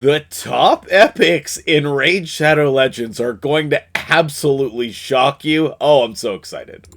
The top epics in Raid Shadow Legends are going to absolutely shock you. Oh, I'm so excited.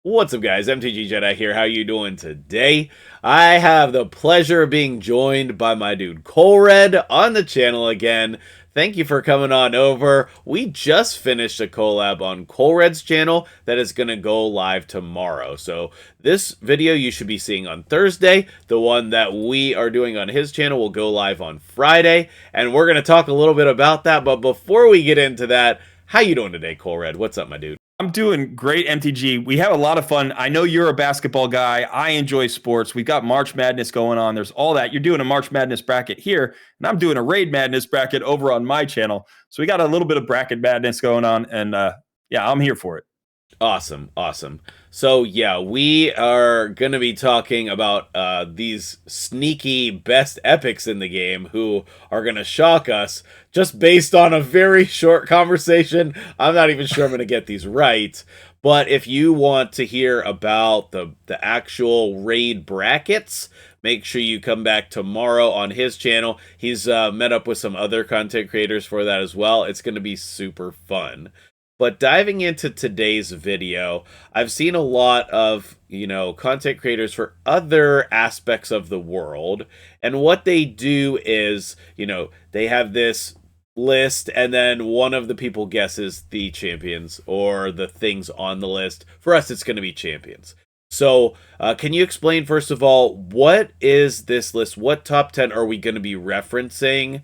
What's up, guys? MtgJedi here. How you doing today? I have the pleasure of being joined by my dude Colred on the channel again. Thank you for coming on over. We just finished a collab on Colred's channel that is going to go live tomorrow. So this video you should be seeing on Thursday. The one that we are doing on his channel will go live on Friday. And we're going to talk a little bit about that. But before we get into that, how you doing today, Colred? What's up, my dude? I'm doing great, MTG. We have a lot of fun. I know you're a basketball guy. I enjoy sports. We've got March Madness going on. There's all that. You're doing a March Madness bracket here, and I'm doing a Raid Madness bracket over on my channel. So we got a little bit of bracket madness going on, and yeah, I'm here for it. Awesome, awesome. So yeah, we are going to be talking about these sneaky best epics in the game who are going to shock us just based on a very short conversation. I'm not even sure I'm going to get these right. But if you want to hear about the actual raid brackets, make sure you come back tomorrow on his channel. He's met up with some other content creators for that as well. It's going to be super fun. But diving into today's video, I've seen a lot of, content creators for other aspects of the world. And what they do is, they have this list and then one of the people guesses the champions or the things on the list. For us, it's going to be champions. So can you explain, first of all, what is this list? What top 10 are we going to be referencing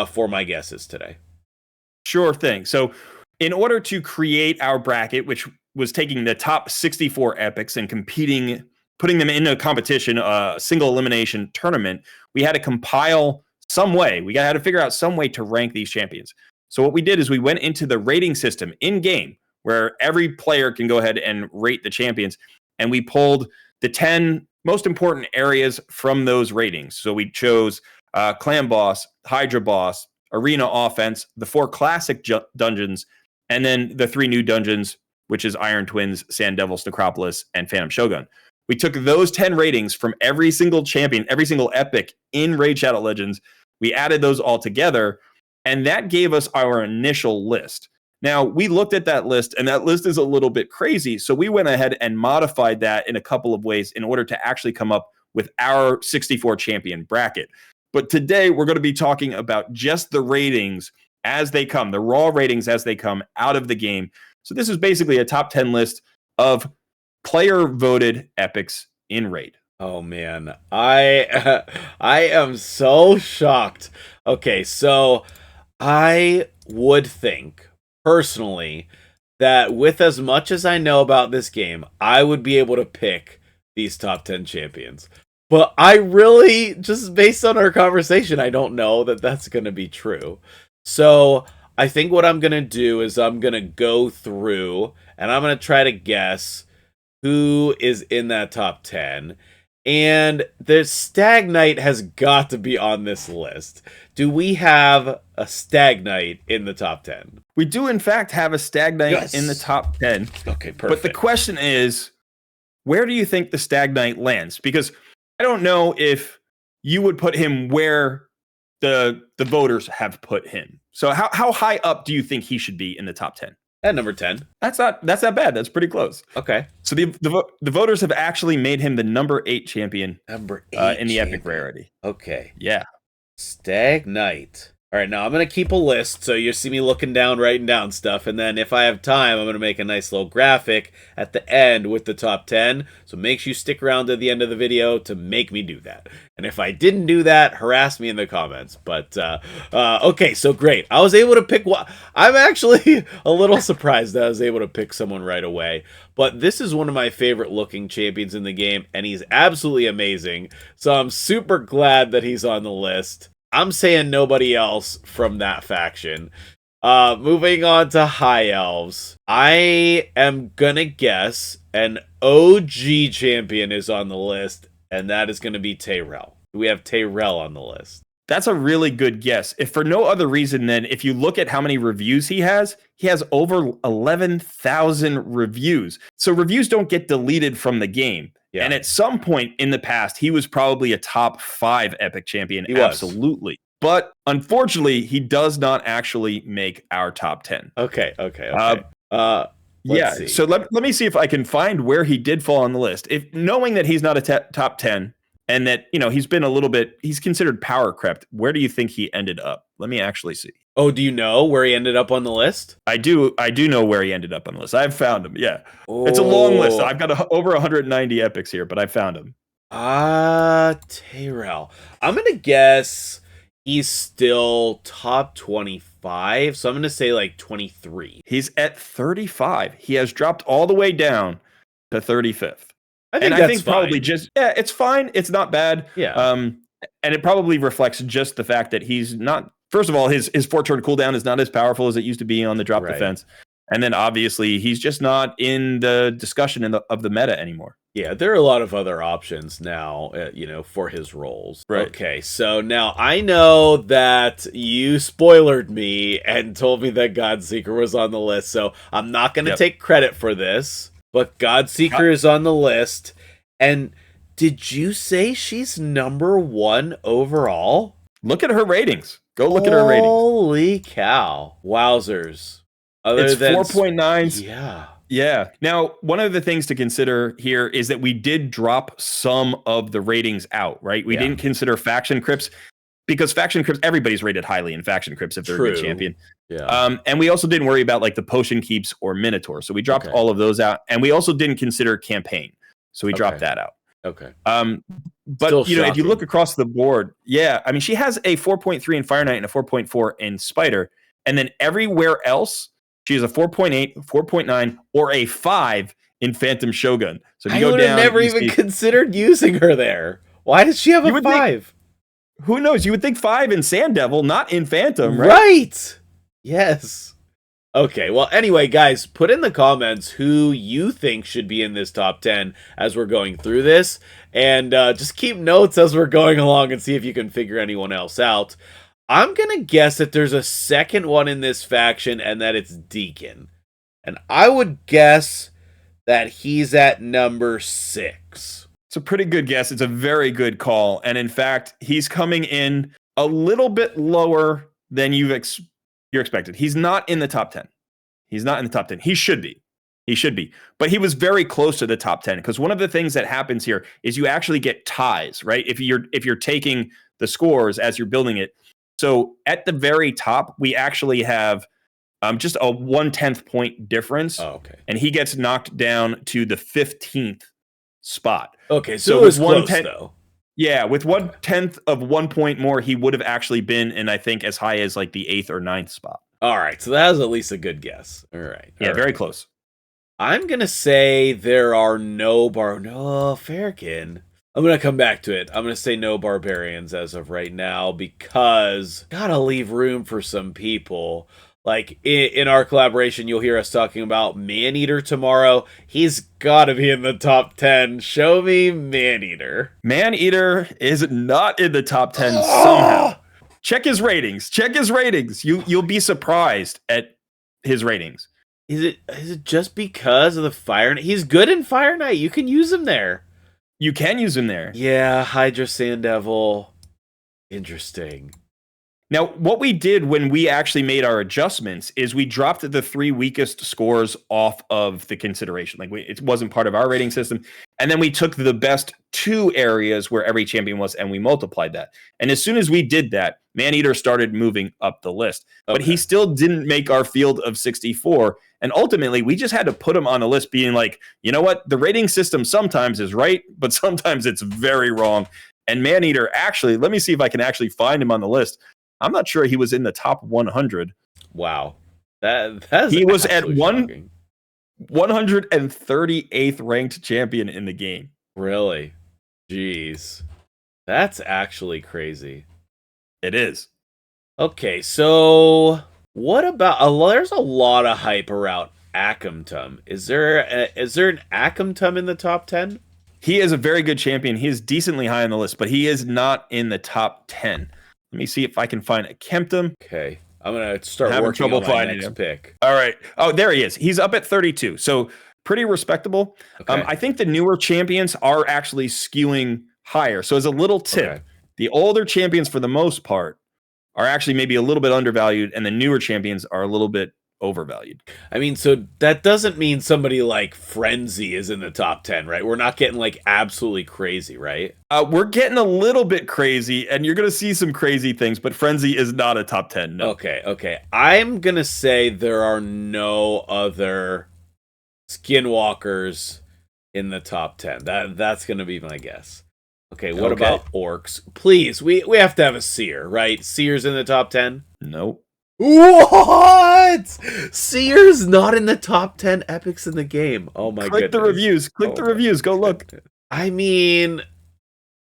for my guesses today? Sure thing. So in order to create our bracket, which was taking the top 64 epics and putting them in a competition, a single elimination tournament, we had to compile some way. We had to figure out some way to rank these champions. So what we did is we went into the rating system in-game, where every player can go ahead and rate the champions, and we pulled the 10 most important areas from those ratings. So we chose Clan Boss, Hydra Boss, Arena Offense, the 4 classic dungeons, and then the 3 new dungeons, which is Iron Twins, Sand Devils, Necropolis, and Phantom Shogun. We took those 10 ratings from every single champion, every single epic in Raid Shadow Legends. We added those all together, and that gave us our initial list. Now, we looked at that list, and that list is a little bit crazy, so we went ahead and modified that in a couple of ways in order to actually come up with our 64 champion bracket. But today, we're going to be talking about just the ratings as they come, the raw ratings as they come out of the game. So this is basically a top 10 list of player-voted epics in Raid. Oh man, I am so shocked. Okay, so I would think personally that with as much as I know about this game, I would be able to pick these top 10 champions. But I really, just based on our conversation, I don't know that that's going to be true. So I think what I'm going to do is I'm going to go through and I'm going to try to guess who is in that top 10. And the Stagknecht has got to be on this list. Do we have a Stagknecht in the top 10? We do, in fact, have a Stagknecht in the top 10. Okay, perfect. But the question is, where do you think the Stagknecht lands? Because I don't know if you would put him where the voters have put him. So how high up do you think he should be in the top 10? At number 10. That's not bad. That's pretty close. Okay. So the voters have actually made him the number 8 champion. Number 8 in the champion. epic rarity. Okay. Yeah. Stagknecht. All right, now I'm going to keep a list, so you see me looking down, writing down stuff, and then if I have time, I'm going to make a nice little graphic at the end with the top 10, so make sure you stick around to the end of the video to make me do that. And if I didn't do that, harass me in the comments. But, okay, so great. I was able to pick one. I'm actually a little surprised that I was able to pick someone right away. But this is one of my favorite looking champions in the game, and he's absolutely amazing. So I'm super glad that he's on the list. I'm saying nobody else from that faction. Moving on to High Elves. I am gonna guess an OG champion is on the list, and that is gonna be Tyrell. We have Tyrell on the list. That's a really good guess. If for no other reason than if you look at how many reviews he has over 11,000 reviews. So reviews don't get deleted from the game. Yeah. And at some point in the past, he was probably a top 5 Epic champion. He absolutely. Was. But unfortunately, he does not actually make our top 10. Okay. See. So let me see if I can find where he did fall on the list. If knowing that he's not a top 10 and that, he's been he's considered power crept, where do you think he ended up? Let me actually see. Oh, do you know where he ended up on the list? I do know where he ended up on the list. I've found him. Yeah. Oh. It's a long list. I've got over 190 epics here, but I found him. Terrell. I'm going to guess he's still top 25, so I'm going to say like 23. He's at 35. He has dropped all the way down to 35th. I think probably it's fine. It's not bad. Yeah. And it probably reflects just the fact that he's not. First of all, his 4-turn cooldown is not as powerful as it used to be on the drop defense, and then obviously he's just not in the discussion of the meta anymore. Yeah, there are a lot of other options now, for his roles. Right. Okay, so now I know that you spoilered me and told me that Godseeker was on the list, so I'm not going to take credit for this. But Godseeker is on the list. And did you say she's number 1 overall? Look at her ratings. Go look at her ratings. Holy cow. Wowzers. It's 4.9. Yeah. Yeah. Now, one of the things to consider here is that we did drop some of the ratings out, right? We didn't consider faction crypts because faction crypts, everybody's rated highly in faction crypts if they're a good champion. Yeah. And we also didn't worry about like the potion keeps or minotaur. So we dropped all of those out. And we also didn't consider campaign. So we dropped that out. Okay. But if you look across the board, she has a 4.3 in Fire Knight and a 4.4 in Spider. And then everywhere else, she has a 4.8, 4.9, or a 5 in Phantom Shogun. So if you go down, I never even considered using her there. Why does she have a 5? Who knows? You would think 5 in Sand Devil, not in Phantom, right? Right. Yes. Okay, well, anyway, guys, put in the comments who you think should be in this top 10 as we're going through this. And just keep notes as we're going along and see if you can figure anyone else out. I'm going to guess that there's a second one in this faction and that it's Deacon. And I would guess that he's at number 6. It's a pretty good guess. It's a very good call. And in fact, he's coming in a little bit lower than you're expected. He's not in the top 10. He's not in the top 10. He should be. But he was very close to the top 10 because one of the things that happens here is you actually get ties, right? If you're taking the scores as you're building it. So at the very top, we actually have just a 1/10 point difference. Oh, okay. And he gets knocked down to the 15th spot. Okay, so it was close, though. Yeah, with 1/10 of 1 point more, he would have actually been in, I think, as high as like the 8th or 9th spot. All right, so that was at least a good guess. All right. Yeah, very close. I'm going to say there are no Fairkin. I'm going to come back to it. I'm going to say no Barbarians as of right now because gotta leave room for some people. Like, in our collaboration, you'll hear us talking about Maneater tomorrow. He's got to be in the top 10. Show me Maneater. Maneater is not in the top 10 somehow. Check his ratings. You'll be surprised at his ratings. Is it just because of the Fire Knight? He's good in Fire Knight. You can use him there. You can use him there. Yeah, Hydra Sand Devil. Interesting. Now, what we did when we actually made our adjustments is we dropped the 3 weakest scores off of the consideration. Like it wasn't part of our rating system. And then we took the best 2 areas where every champion was, and we multiplied that. And as soon as we did that, Maneater started moving up the list. But he still didn't make our field of 64. And ultimately, we just had to put him on the list being like, you know what? The rating system sometimes is right, but sometimes it's very wrong. And Maneater actually, let me see if I can actually find him on the list. I'm not sure he was in the top 100. Wow. That's he was at shocking. 138th ranked champion in the game. Really? Jeez. That's actually crazy. It is. Okay, so what about there's a lot of hype around Akamtum. Is there an Akamtum in the top 10? He is a very good champion. He is decently high on the list, but he is not in the top 10. Let Let me see if I can find a Kemptum. Okay. I'm going to start Having working trouble on my finding next him. pick. All right. Oh, there he is. He's up at 32. So pretty respectable. Okay. I think the newer champions are actually skewing higher. So as a little tip, the older champions for the most part are actually maybe a little bit undervalued, and the newer champions are a little bit overvalued. I mean, so that doesn't mean somebody like Frenzy is in the top 10, right? We're not getting like absolutely crazy, right? We're getting a little bit crazy, and you're going to see some crazy things, but Frenzy is not a top 10. No. Okay. I'm going to say there are no other skinwalkers in the top 10. That's going to be my guess. Okay, what about Orcs? Please, we have to have a Seer, right? Seer's in the top 10? Nope. What? Seer's not in the top 10 epics in the game. Oh my goodness. Click the reviews. Click the reviews. Go look. I mean,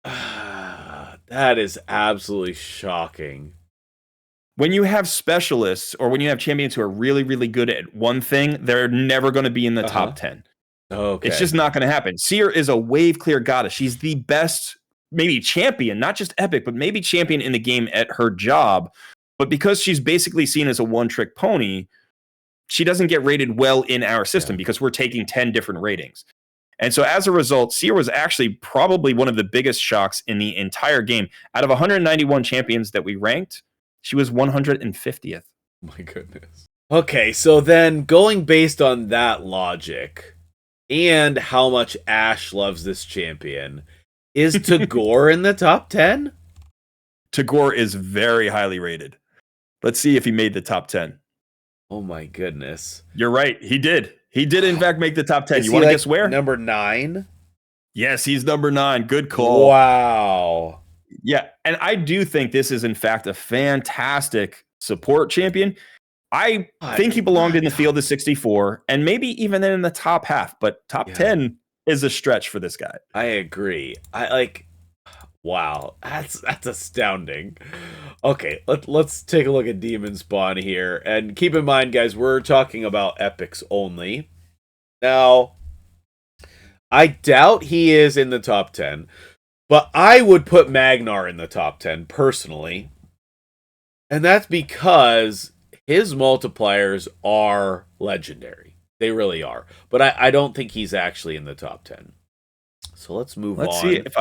that is absolutely shocking. When you have specialists or when you have champions who are really, really good at one thing, they're never going to be in the top 10. Okay. It's just not going to happen. Seer is a wave clear goddess. She's the best, maybe champion, not just epic, but maybe champion in the game at her job. But because she's basically seen as a one-trick pony, she doesn't get rated well in our system because we're taking 10 different ratings. And so as a result, Seer was actually probably one of the biggest shocks in the entire game. Out of 191 champions that we ranked, she was 150th. My goodness. Okay, so then going based on that logic and how much Ash loves this champion, is Tagore in the top 10? Tagore is very highly rated. Let's see if he made the top 10. Oh my goodness. You're right. He did. He did, in fact, make the top 10. You want to guess where? Number 9? Yes, he's number 9. Good call. Wow. Yeah, and I do think this is, in fact, a fantastic support champion. I think he belonged in the field of 64, and maybe even then in the top half, but top 10 is a stretch for this guy. I agree. Wow, that's astounding. Okay, let's take a look at Demonspawn here, and keep in mind, guys, we're talking about epics only. Now, I doubt he is in the top 10, but I would put Magnar in the top 10 personally, and that's because his multipliers are legendary. They really are, but I don't think he's actually in the top 10. So let's move on. Let's see if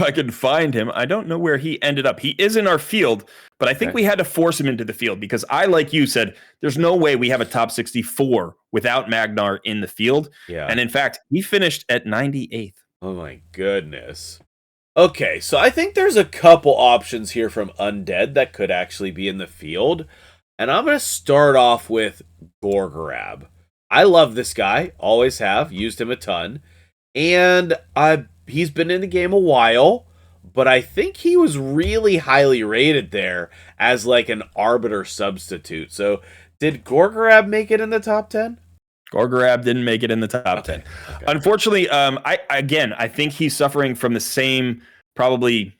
I can find him. I don't know where he ended up. He is in our field, but I think we had to force him into the field because I, like you said, there's no way we have a top 64 without Magnar in the field. Yeah. And in fact, he finished at 98th. Oh my goodness. Okay, so I think there's a couple options here from Undead that could actually be in the field. And I'm going to start off with Gorgorab. I love this guy. Always have. Used him a ton. And he's been in the game a while, but I think he was really highly rated there as like an Arbiter substitute. So did Gorgorab make it in the top 10? Gorgorab didn't make it in the top 10. Okay. Unfortunately, I think he's suffering from the same probably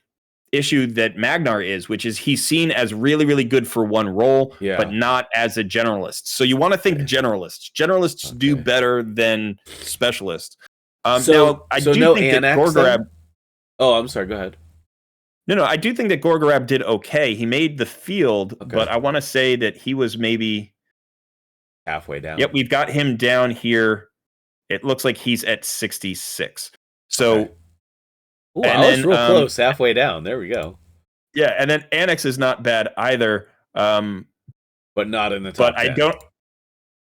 issue that Magnar is, which is he's seen as really, really good for one role, but not as a generalist. So you want to think generalists. Generalists do better than specialists. I do think that Gorgorab. Oh, I'm sorry. Go ahead. No, I do think that Gorgorab did okay. He made the field, but I want to say that he was maybe halfway down. Yep, we've got him down here. It looks like he's at 66. So, I was real close, halfway down. There we go. Yeah, and then Annex is not bad either. But not in the top 10.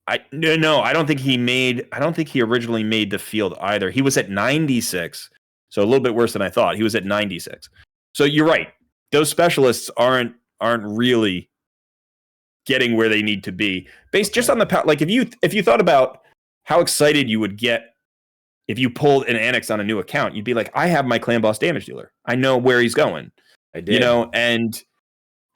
I don't think he originally made the field either. He was at 96. So a little bit worse than I thought. He was at 96. So you're right. Those specialists aren't really getting where they need to be. Based just on the like if you thought about how excited you would get if you pulled an Annex on a new account, you'd be like, I have my clan boss damage dealer. I know where he's going. I did.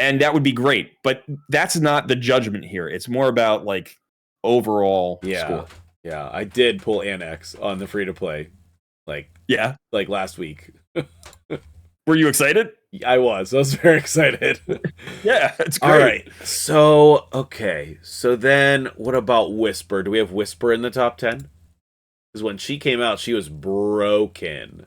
And that would be great. But that's not the judgment here. It's more about like overall score. Yeah, I did pull Annex on the free to play. Like last week. Were you excited? I was very excited. Yeah, it's great. All right. So then what about Whisper? Do we have Whisper in the top 10? Because when she came out, she was broken.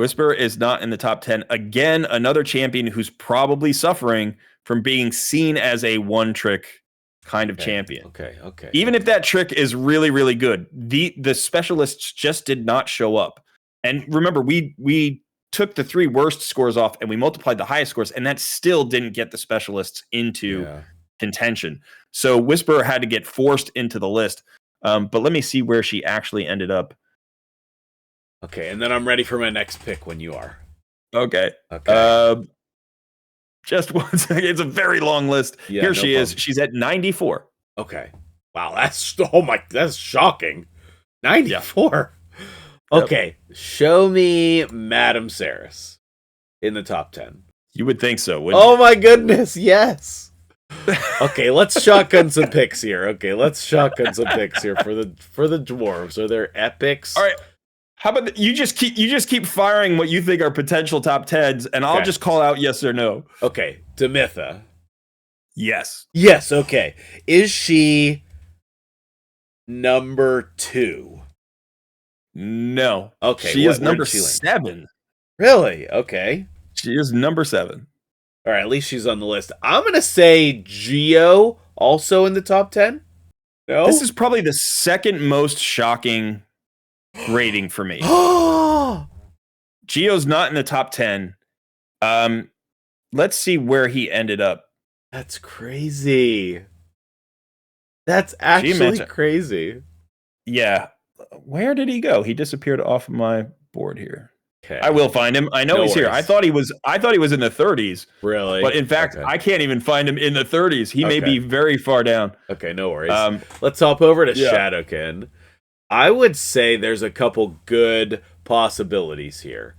Whisper is not in the top 10. Again, another champion who's probably suffering from being seen as a one-trick kind of champion. Okay. Even if that trick is really, really good, the specialists just did not show up. And remember, we took the 3 worst scores off and we multiplied the highest scores, and that still didn't get the specialists into contention. So Whisper had to get forced into the list. But let me see where she actually ended up. Okay, and then I'm ready for my next pick when you are. Okay. Just one second. It's a very long list. Yeah, Here she is. She's at 94. Okay. Wow, that's shocking. 94. Yep. Okay, show me Madame Saris in the top 10. You would think so, wouldn't you? My goodness, yes. Okay, let's shotgun some picks here. For the dwarves. Are there epics? All right. How about you just keep firing what you think are potential top 10s, and I'll just call out yes or no. Okay, Demitha. Yes. Yes, okay. Is she number 2? No. Okay. She is number 7. Really? Okay. She is number 7. All right, at least she's on the list. I'm going to say Geo also in the top 10. No? This is probably the second most shocking rating for me. Geo's not in the top 10. Let's see where he ended up. That's crazy. That's actually crazy. Yeah. Where did he go? He disappeared off of my board here. Okay. I will find him. I know he's here. I thought he was in the 30s. Really? But in fact, I can't even find him in the 30s. He may be very far down. Okay, no worries. Let's hop over to Shadowkin. I would say there's a couple good possibilities here.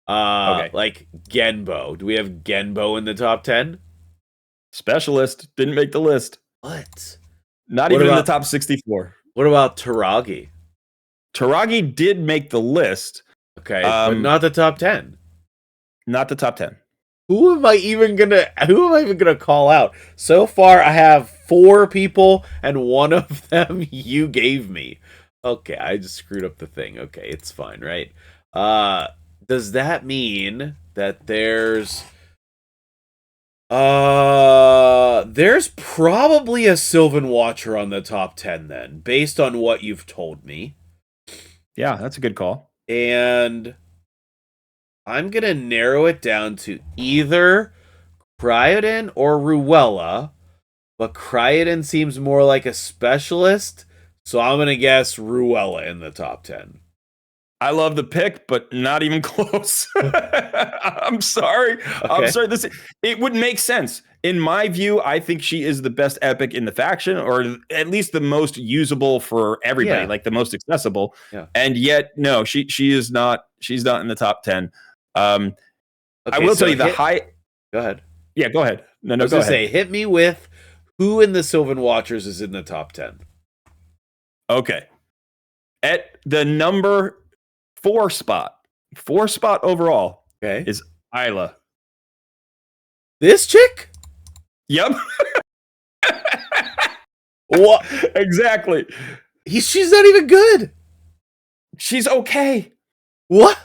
Like Genbo. Do we have Genbo in the top 10? Specialist. Didn't make the list. What? Not even in the top 64. What about Taragi? Taragi did make the list. Okay, but not the top 10. Not the top 10. Who am I even gonna call out? So far, I have 4 people, and one of them you gave me. Okay, I just screwed up the thing. Okay, it's fine, right? Does that mean that there's probably a Sylvan Watcher on the top 10 then, based on what you've told me. Yeah, that's a good call. And I'm going to narrow it down to either Cryodan or Ruella, but Cryodan seems more like a specialist, so I'm going to guess Ruella in the top 10. I love the pick, but not even close. I'm sorry. Okay. I'm sorry. It would make sense. In my view, I think she is the best epic in the faction, or at least the most usable for everybody, like the most accessible. Yeah. And yet, no, she is not. She's not in the top 10. I will tell you the high. Go ahead. Yeah, go ahead. No, go ahead. Say, hit me with who in the Sylvan Watchers is in the top 10. Okay. At the number 4 spot overall, is Isla. This chick? Yep. What? Exactly. She's not even good. She's okay. What?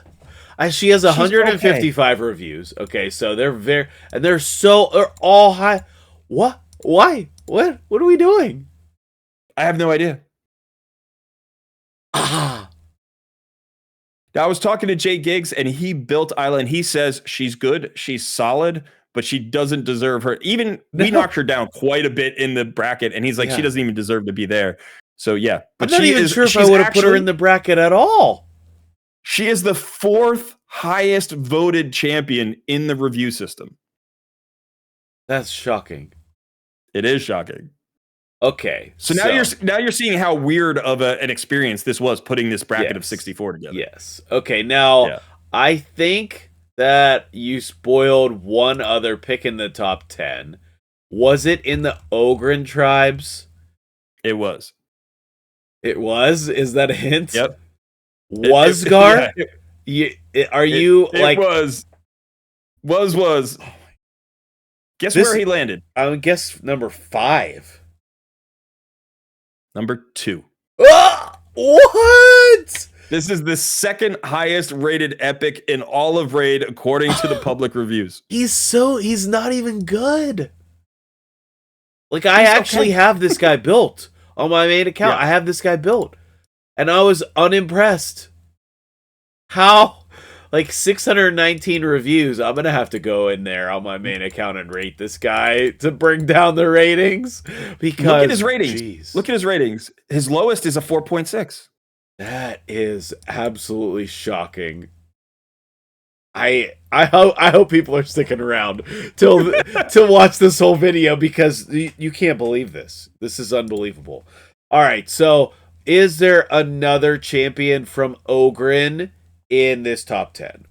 She has 155 reviews. Okay, so they're all high. What? Why? What are we doing? I have no idea. Now, I was talking to Jay Giggs, and he built Isla, and he says she's good, she's solid, but she doesn't deserve her. We knocked her down quite a bit in the bracket, and he's like, she doesn't even deserve to be there. So, yeah. But I'm not even sure if I would have put her in the bracket at all. She is the 4th highest voted champion in the review system. That's shocking. It is shocking. Okay. So now you're seeing how weird of an experience this was, putting this bracket of 64 together. Yes. Okay, now I think that you spoiled one other pick in the top 10. Was it in the Ogren tribes? It was. It was? Is that a hint? Yep. Wasgar? It was. Was. Guess where he landed? I would guess number 5. Number 2. What? This is the second highest rated epic in all of Raid, according to the public reviews. He's not even good. Like, I actually have this guy built on my main account. Yeah. I have this guy built. And I was unimpressed. How? Like, 619 reviews. I'm going to have to go in there on my main account and rate this guy to bring down the ratings. Because, look at his ratings. Geez. Look at his ratings. His lowest is a 4.6. That is absolutely shocking. I hope people are sticking around to watch this whole video, because you can't believe this. This is unbelievable. All right, so is there another champion from Ogryn in this top 10?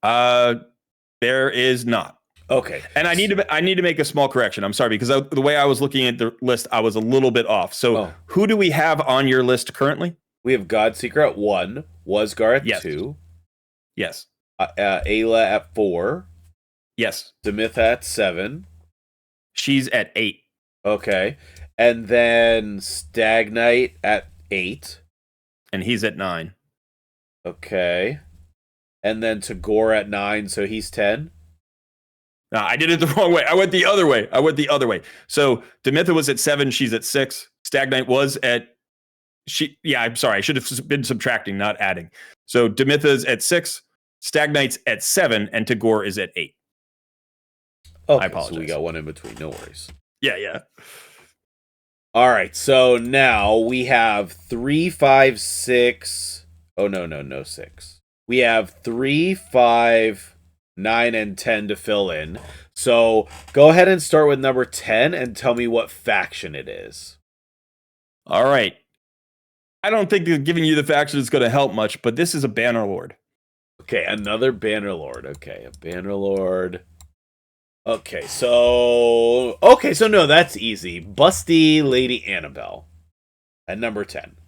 There is not. Okay. And I need to make a small correction. I'm sorry, because the way I was looking at the list, I was a little bit off. So who do we have on your list currently? We have Godseeker at 1, Wasgar at 2. Yes. Ayla at 4. Yes. Demitha at 7. She's at 8. Okay. And then Stagknecht at 8. And he's at 9. Okay. And then Tagore at 9, so he's 10. No, I did it the wrong way. I went the other way. So Demitha was at 7, she's at 6. Stagknecht was at I'm sorry, I should have been subtracting, not adding. So Demitha's at 6, Stagknecht's at 7, and Tagore is at 8. Okay, I apologize. So we got one in between, no worries. Yeah. All right, so now we have 3, 5, 6. Oh, no, 6. We have 3, 5, 9, and 10 to fill in. So go ahead and start with number 10 and tell me what faction it is. All right. I don't think that giving you the faction is going to help much, but this is a Bannerlord. Okay, another Bannerlord. Okay, a Bannerlord. Okay, so no, that's easy. Busty Lady Annabelle at number 10.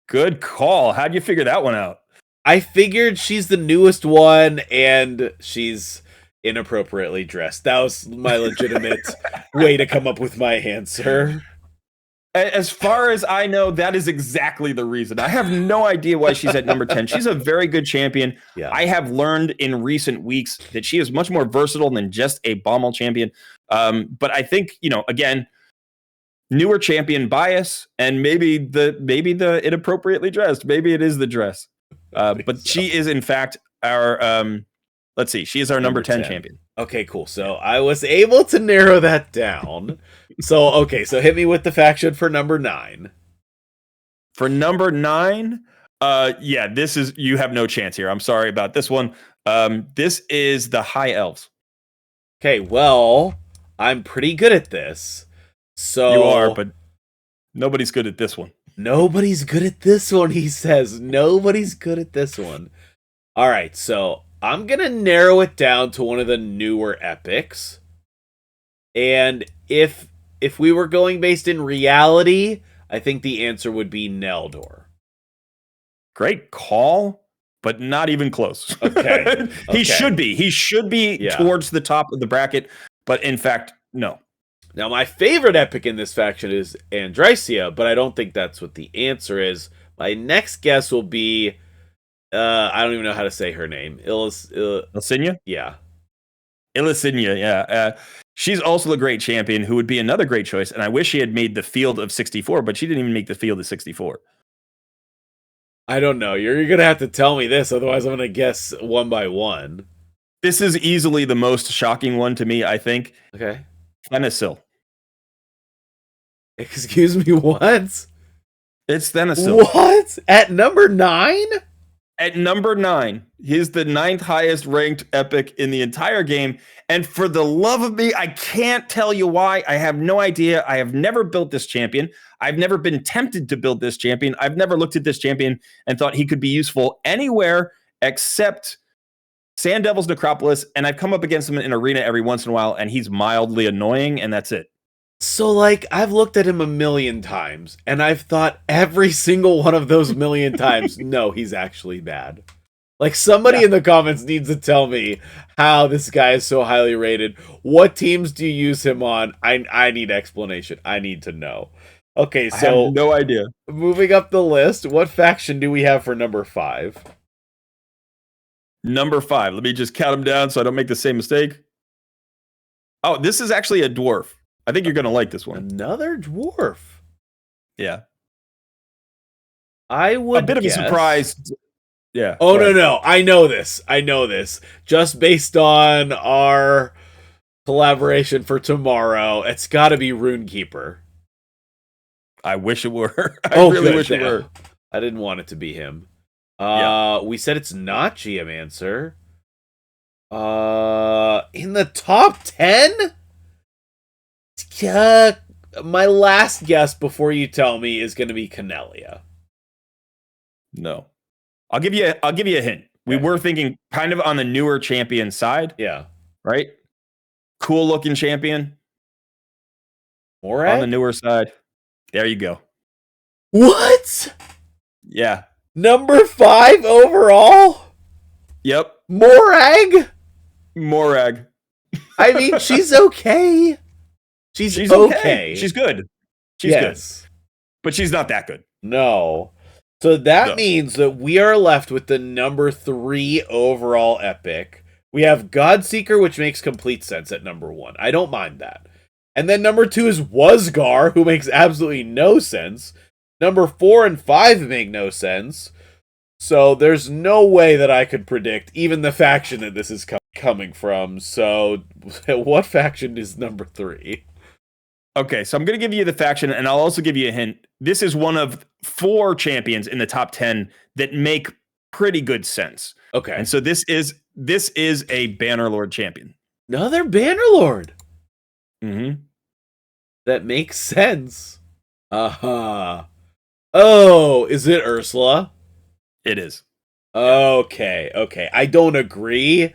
Good call. How'd you figure that one out? I figured she's the newest one, and she's inappropriately dressed. That was my legitimate way to come up with my answer. As far as I know, that is exactly the reason. I have no idea why she's at number 10. She's a very good champion. Yeah. I have learned in recent weeks that she is much more versatile than just a Bommel champion. But I think, again, newer champion bias, and maybe the inappropriately dressed. Maybe it is the dress. But she is, in fact, our she is our number 10 champion. Okay, cool. So I was able to narrow that down. So hit me with the faction for number 9. For number 9, this is, you have no chance here. I'm sorry about this one. This is the High Elves. Okay, well, I'm pretty good at this. So you are, but nobody's good at this one. Nobody's good at this one, he says. Nobody's good at this one. All right, so I'm going to narrow it down to one of the newer epics. And if we were going based in reality, I think the answer would be Neldor. Great call, but not even close. Okay. He should be towards the top of the bracket, but in fact, no. Now, my favorite epic in this faction is Andrysia, but I don't think that's what the answer is. My next guess will be, I don't even know how to say her name. Ilsinia? Yeah. Ilsinia, yeah. She's also a great champion who would be another great choice, and I wish she had made the field of 64, but she didn't even make the field of 64. I don't know. You're going to have to tell me this, otherwise I'm going to guess one by one. This is easily the most shocking one to me, I think. Okay. Thanasil. Excuse me, what? It's Thanasil. What? At number 9? At number 9. He's the 9th highest ranked epic in the entire game. And for the love of me, I can't tell you why. I have no idea. I have never built this champion. I've never been tempted to build this champion. I've never looked at this champion and thought he could be useful anywhere except Sand Devil's Necropolis. And I've come up against him in arena every once in a while, and he's mildly annoying, and that's it. So, I've looked at him a million times, and I've thought every single one of those million times, no, he's actually bad. Somebody in the comments needs to tell me how this guy is so highly rated. What teams do you use him on? I need explanation. I need to know. Okay, I have so no idea. moving up the list, what faction do we have for number 5? Number 5. Let me just count them down so I don't make the same mistake. Oh, this is actually a dwarf. I think you're going to like this one. Another dwarf. Yeah. I would a bit guess... of a surprise. Yeah. Oh, no. I know this. Just based on our collaboration for tomorrow, it's got to be Runekeeper. I wish it were. I really wish it were. I didn't want it to be him. Yeah. We said it's not Geomancer. In the top 10? My last guess before you tell me is going to be Canelia. No. I'll give you a hint. We were thinking kind of on the newer champion side. Yeah. Right? Cool looking champion. Morag? On the newer side. There you go. What? Yeah. Number 5 overall? Yep. Morag? I mean, she's okay. She's okay. She's good. She's good. But she's not that good. No. So that means that we are left with the number 3 overall epic. We have Godseeker, which makes complete sense at number 1. I don't mind that. And then number 2 is Wasgar, who makes absolutely no sense. Number 4 and 5 make no sense. So there's no way that I could predict even the faction that this is coming from. So what faction is number 3? Okay, so I'm going to give you the faction, and I'll also give you a hint. This is one of 4 champions in the top 10 that make pretty good sense. Okay. And so this is a Bannerlord champion. Another Bannerlord. Mm-hmm. That makes sense. Uh-huh. Oh, is it Ursula? It is. Okay. I don't agree,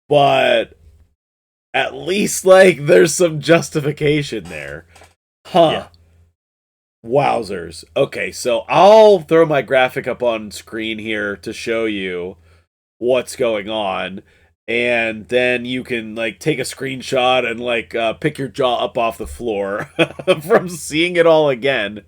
but at least, like, there's some justification there. Huh. Yeah. Wowzers. Okay, so I'll throw my graphic up on screen here to show you what's going on, and then you can, like, take a screenshot and, like, pick your jaw up off the floor from seeing it all again.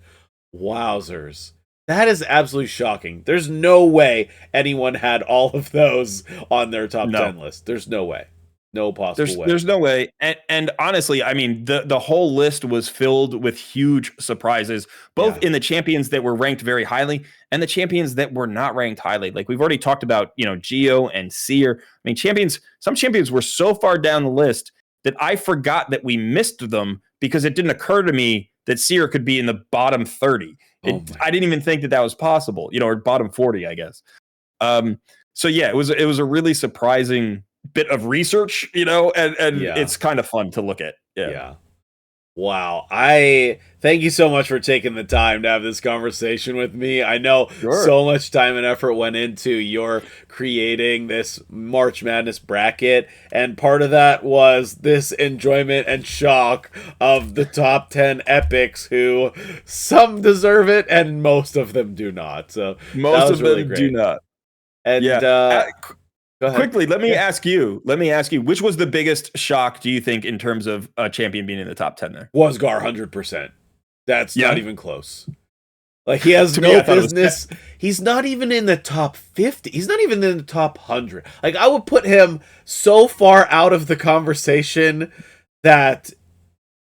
Wowzers. That is absolutely shocking. There's no way anyone had all of those on their top 10 list. There's no way. No possible way. There's no way. And honestly, I mean, the whole list was filled with huge surprises, both in the champions that were ranked very highly and the champions that were not ranked highly. Like we've already talked about, Geo and Seer. I mean, some champions were so far down the list that I forgot that we missed them because it didn't occur to me that Seer could be in the bottom 30. I didn't even think that was possible, or bottom 40, I guess. So yeah, it was a really surprising bit of research, and it's kind of fun to look at. Yeah. Wow. I thank you so much for taking the time to have this conversation with me. I know so much time and effort went into your creating this March Madness bracket, and part of that was this enjoyment and shock of the top 10 epics, who some deserve it and most of them do not. So most of them do not. And quickly, let me ask you, which was the biggest shock, do you think, in terms of a champion being in the top 10 there? Wasgar, 100%. That's not even close. Like, he has no business. He's not even in the top 50. He's not even in the top 100. Like, I would put him so far out of the conversation that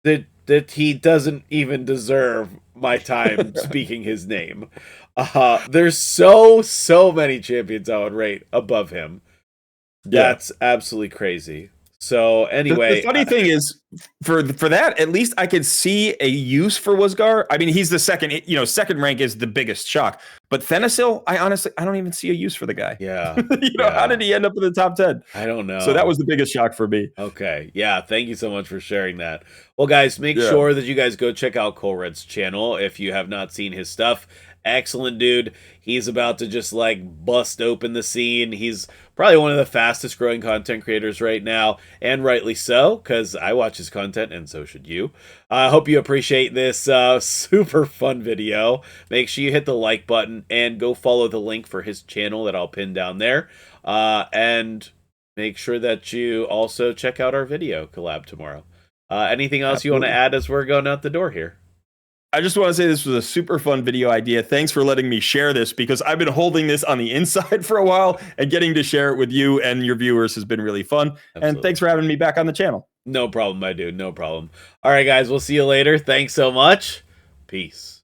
he doesn't even deserve my time speaking his name. There's so many champions I would rate above him. That's absolutely crazy. So anyway, the funny thing is, for that, at least I could see a use for Wasgar. I mean, he's the second. Second rank is the biggest shock. But Thanasil, I don't even see a use for the guy. Yeah. How did he end up in the top 10? I don't know. So that was the biggest shock for me. Okay. Yeah. Thank you so much for sharing that. Well, guys, make sure that you guys go check out Colred's channel if you have not seen his stuff. Excellent dude. He's about to just like bust open the scene. He's probably one of the fastest growing content creators right now, and rightly so, because I watch his content and so should you. I hope you appreciate this super fun video. Make sure you hit the like button and go follow the link for his channel that I'll pin down there. And make sure that you also check out our video collab tomorrow. Anything else you want to add as we're going out the door here? I just want to say this was a super fun video idea. Thanks for letting me share this because I've been holding this on the inside for a while and getting to share it with you and your viewers has been really fun. Absolutely. And thanks for having me back on the channel. No problem, my dude. No problem. All right, guys. We'll see you later. Thanks so much. Peace.